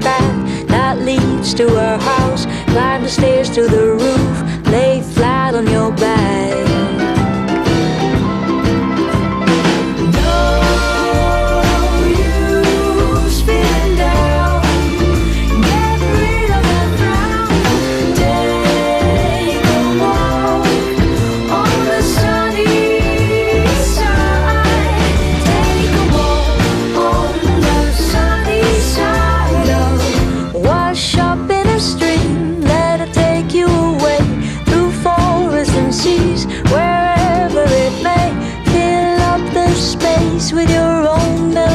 path that leads to our house. Climb the stairs to the roof, lay flat on your back. Wherever it may, fill up the space with your own melody.